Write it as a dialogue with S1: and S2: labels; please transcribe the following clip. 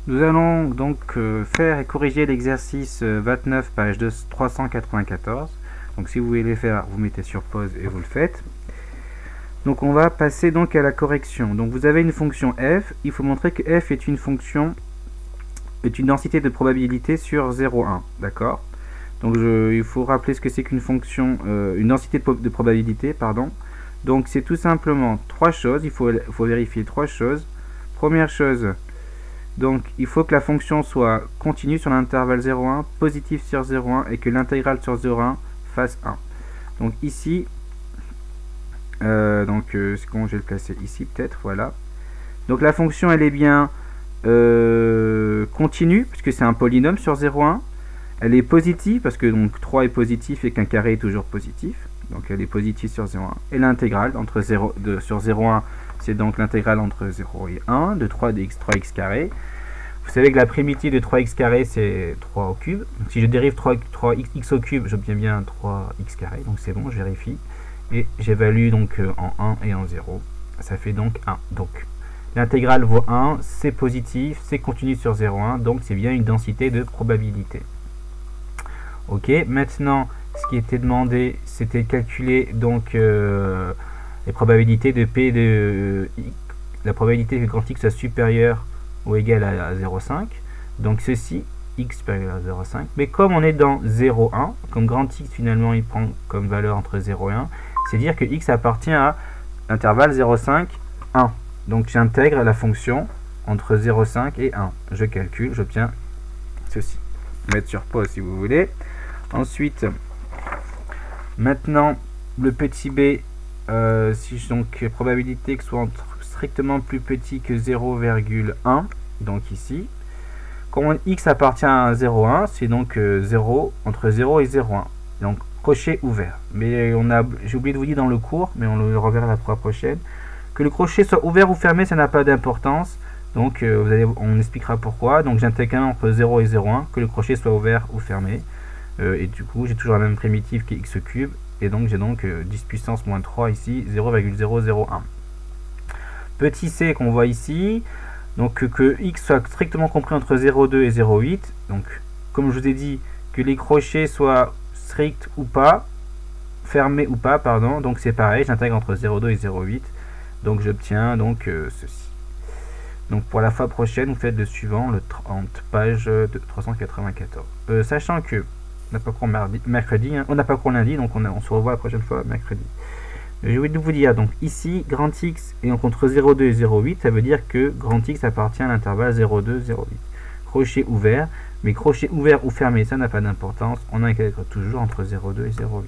S1: Nous allons donc faire et corriger l'exercice 29, page 394. Donc si vous voulez les faire, vous mettez sur pause et vous le faites. Donc on va passer donc à la correction. Donc vous avez une fonction f, il faut montrer que f est une fonction, est une densité de probabilité sur 0,1, d'accord? Donc il faut rappeler ce que c'est qu'une fonction, une densité de probabilité, pardon. Donc c'est tout simplement trois choses, il faut vérifier trois choses. Première chose, donc il faut que la fonction soit continue sur l'intervalle 0,1, positive sur 0,1 et que l'intégrale sur 0,1 fasse 1. Donc ici, c'est comment je vais le placer ici peut-être, voilà. Donc la fonction elle est bien continue puisque c'est un polynôme sur 0,1. Elle est positive parce que donc 3 est positif et qu'un carré est toujours positif. Donc elle est positive sur 0,1. Et l'intégrale sur 0,1, c'est donc l'intégrale entre 0 et 1 de 3 de x, 3x carré. Vous savez que la primitive de 3x carré, c'est 3 au cube. Donc si je dérive 3x au cube, j'obtiens bien 3x carré. Donc c'est bon, je vérifie. Et j'évalue donc en 1 et en 0. Ça fait donc 1. Donc l'intégrale vaut 1, c'est positif, c'est continu sur 0,1. Donc c'est bien une densité de probabilité. Ok, maintenant, ce qui était demandé, c'était calculer donc les probabilités de P de X, la probabilité que grand X soit supérieur ou égal à 0,5. Donc ceci, X supérieur à 0,5. Mais comme on est dans 0,1, comme grand X finalement il prend comme valeur entre 0 et 1, c'est dire que X appartient à l'intervalle 0,5, 1. Donc j'intègre la fonction entre 0,5 et 1. Je calcule, j'obtiens ceci. Mettre sur pause si vous voulez. Ensuite, maintenant, le petit b, si donc probabilité que soit strictement plus petit que 0,1, donc ici. Comme x appartient à 0,1, c'est donc 0 entre 0 et 0,1. Donc crochet ouvert. Mais j'ai oublié de vous dire dans le cours, mais on le reverra la fois prochaine, que le crochet soit ouvert ou fermé, ça n'a pas d'importance. Donc on expliquera pourquoi. Donc j'intègre entre 0 et 0,1, que le crochet soit ouvert ou fermé. Et du coup, j'ai toujours la même primitive qui est x cube. Et donc, j'ai donc 10 puissance moins 3 ici, 0,001. Petit c qu'on voit ici, donc que x soit strictement compris entre 0,2 et 0,8. Donc, comme je vous ai dit, que les crochets soient stricts ou pas, fermés ou pas, pardon. Donc, c'est pareil, j'intègre entre 0,2 et 0,8. Donc, j'obtiens donc ceci. Donc, pour la fois prochaine, vous faites le suivant, le 30, page de 394. Sachant que on n'a pas cours mercredi, hein. On n'a pas cours lundi, donc on se revoit la prochaine fois mercredi. Je vais vous dire, donc ici, grand X est entre 0,2 et 0,8, ça veut dire que grand X appartient à l'intervalle 0,2, 0,8. Crochet ouvert, mais crochet ouvert ou fermé, ça n'a pas d'importance, on intègre toujours entre 0,2 et 0,8.